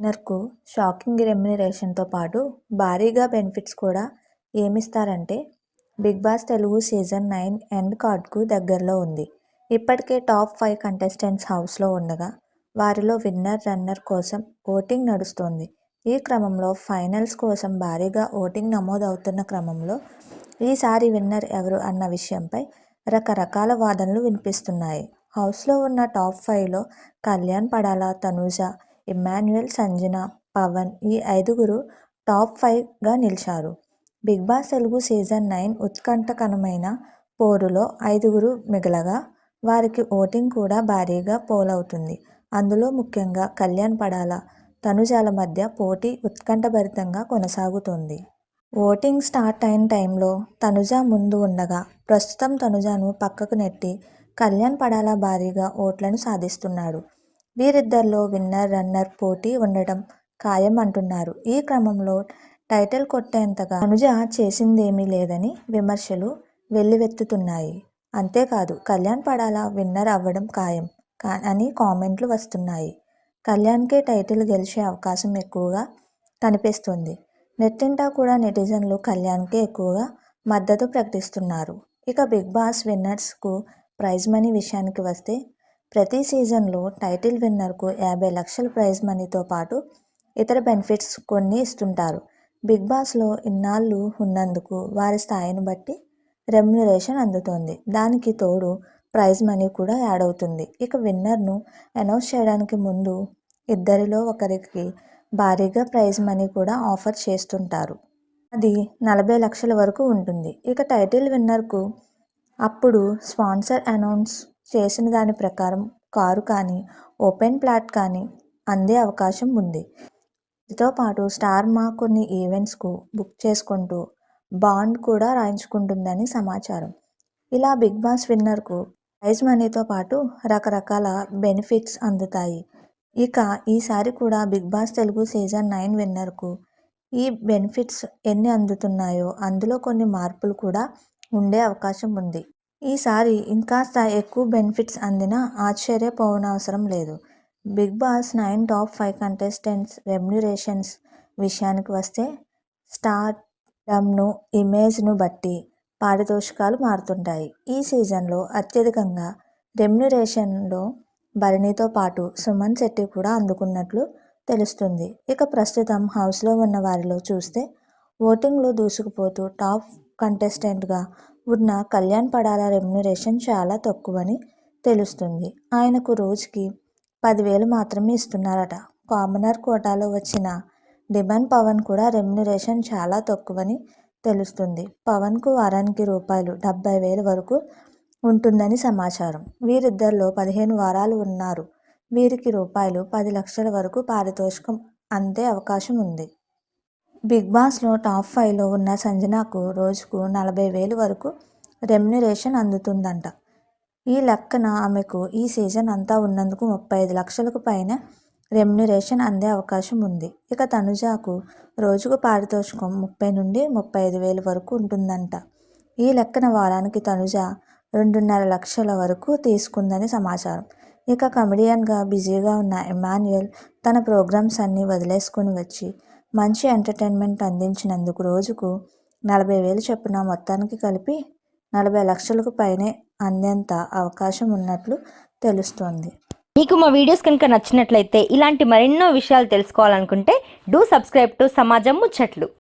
విన్నర్కు shocking రెమ్యునరేషన్తో పాటు భారీగా benefits కూడా ఏమిస్తారంటే Bigg Boss Telugu season 9 end కార్డ్కు దగ్గరలో ఉంది. ఇప్పటికే టాప్ 5 కంటెస్టెంట్స్ హౌస్లో ఉండగా వారిలో విన్నర్ రన్నర్ కోసం ఓటింగ్ నడుస్తోంది. ఈ క్రమంలో ఫైనల్స్ కోసం భారీగా ఓటింగ్ నమోదవుతున్న క్రమంలో ఈసారి విన్నర్ ఎవరు అన్న విషయంపై రకరకాల వాదనలు వినిపిస్తున్నాయి. హౌస్లో ఉన్న టాప్ 5లో కళ్యాణ్ పడాల, తనూజ, ఇమ్మాన్యుయల్, సంజన, పవన్ ఈ ఐదుగురు టాప్ 5గా నిలిచారు. బిగ్ బాస్ తెలుగు సీజన్ 9 ఉత్కంఠకరమైన పోరులో ఐదుగురు మిగలగా వారికి ఓటింగ్ కూడా భారీగా పోలవుతుంది. అందులో ముఖ్యంగా కళ్యాణ్ పడాల, తనుజాల మధ్య పోటీ ఉత్కంఠభరితంగా కొనసాగుతోంది. ఓటింగ్ స్టార్ట్ అయిన టైంలో తనుజ ముందు ఉండగా ప్రస్తుతం తనుజను పక్కకు నెట్టి కళ్యాణ్ పడాల భారీగా ఓట్లను సాధిస్తున్నాడు. వీరిద్దరిలో విన్నర్ రన్నర్ పోటీ ఉండటం ఖాయం అంటున్నారు. ఈ క్రమంలో టైటిల్ కొట్టేంతగా తనుజ చేసిందేమీ లేదని విమర్శలు వెల్లువెత్తుతున్నాయి. అంతేకాదు కళ్యాణ్ పడాల విన్నర్ అవ్వడం ఖాయం అని కామెంట్లు వస్తున్నాయి. కళ్యాణ్కే టైటిల్ గెలిచే అవకాశం ఎక్కువగా కనిపిస్తుంది. నెట్టింటా కూడా నెటిజన్లు కళ్యాణ్కే ఎక్కువగా మద్దతు ప్రకటిస్తున్నారు. ఇక బిగ్ బాస్ విన్నర్స్కు ప్రైజ్ మనీ విషయానికి వస్తే ప్రతి సీజన్లో టైటిల్ విన్నర్కు 50 లక్షల ప్రైజ్ మనీతో పాటు ఇతర బెనిఫిట్స్ కొన్ని ఇస్తుంటారు. బిగ్ బాస్లో ఇన్నాళ్లు ఉన్నందుకు వారి స్థాయిని బట్టి రెమ్యునరేషన్ అందుతోంది. దానికి తోడు ప్రైజ్ మనీ కూడా యాడ్ అవుతుంది. ఇక విన్నర్ను అనౌన్స్ చేయడానికి ముందు ఇద్దరిలో ఒకరికి భారీగా ప్రైజ్ మనీ కూడా ఆఫర్ చేస్తుంటారు. అది 40 లక్షల వరకు ఉంటుంది. ఇక టైటిల్ విన్నర్కు అప్పుడు స్పాన్సర్ అనౌన్స్ చేసిన దాని ప్రకారం కారు కానీ ఓపెన్ ప్లాట్ కానీ అందే అవకాశం ఉంది. దీంతో పాటు స్టార్ మా కొన్ని ఈవెంట్స్కు బుక్ చేసుకుంటూ బాండ్ కూడా రాయించుకుంటుందని సమాచారం. ఇలా బిగ్ బాస్ విన్నర్కు ప్రైజ్ మనీతో పాటు రకరకాల బెనిఫిట్స్ అందుతాయి. ఇక ఈసారి కూడా బిగ్ బాస్ తెలుగు సీజన్ 9 విన్నర్కు ఈ బెనిఫిట్స్ ఎన్ని అందుతున్నాయో అందులో కొన్ని మార్పులు కూడా ఉండే అవకాశం ఉంది. ఈసారి ఇంకాస్త ఎక్కువ బెనిఫిట్స్ అందినా ఆశ్చర్యపోనవసరం లేదు. Bigg Boss 9 top 5 contestants remunerations విషయానికి వస్తే స్టార్డమ్ను, ఇమేజ్ను బట్టి పారితోషికాలు మారుతుంటాయి. ఈ సీజన్లో అత్యధికంగా రెమ్యునరేషన్లో భరణితో పాటు సుమన్ శెట్టి కూడా అందుకున్నట్లు తెలుస్తుంది. ఇక ప్రస్తుతం హౌస్లో ఉన్న వారిలో చూస్తే ఓటింగ్లో దూసుకుపోతూ టాప్ కంటెస్టెంట్గా ఉన్న కళ్యాణ్ పడాల రెమ్యునరేషన్ చాలా తక్కువని తెలుస్తుంది. ఆయనకు రోజుకి 10,000 మాత్రమే ఇస్తున్నారట. కామనర్ కోటాలో వచ్చిన డిమన్ పవన్ కూడా రెమ్యునరేషన్ చాలా తక్కువని తెలుస్తుంది. పవన్కు వారానికి రూపాయలు 70,000 వరకు ఉంటుందని సమాచారం. వీరిద్దరిలో 15 వారాలు ఉన్నారు. వీరికి రూపాయలు 10 లక్షల వరకు పారితోషికం అందే అవకాశం ఉంది. బిగ్ బాస్లో టాప్ 5లో ఉన్న సంజనకు రోజుకు 40,000 వరకు రెమ్యునరేషన్ అందుతుందంట. ఈ లెక్కన ఆమెకు ఈ సీజన్ అంతా ఉన్నందుకు 35 లక్షలకు పైన రెమ్యునరేషన్ అందే అవకాశం ఉంది. ఇక తనుజకు రోజుకు పారితోషికం 30 నుండి 35,000 వరకు ఉంటుందంట. ఈ లెక్కన వారానికి తనుజ 2.5 లక్షల వరకు తీసుకుందని సమాచారం. ఇక కమెడియన్గా బిజీగా ఉన్న ఇమ్మాన్యుయల్ తన ప్రోగ్రామ్స్ అన్నీ వదిలేసుకుని వచ్చి మంచి ఎంటర్టైన్మెంట్ అందించినందుకు రోజుకు 40,000 చొప్పున మొత్తానికి కలిపి 40 లక్షలకు పైనే అందేంత అవకాశం ఉన్నట్లు తెలుస్తోంది. మీకు మా వీడియోస్ కనుక నచ్చినట్లయితే ఇలాంటి మరెన్నో విషయాలు తెలుసుకోవాలనుకుంటే డూ సబ్స్క్రైబ్ టు సమాజం ముచ్చట్లు.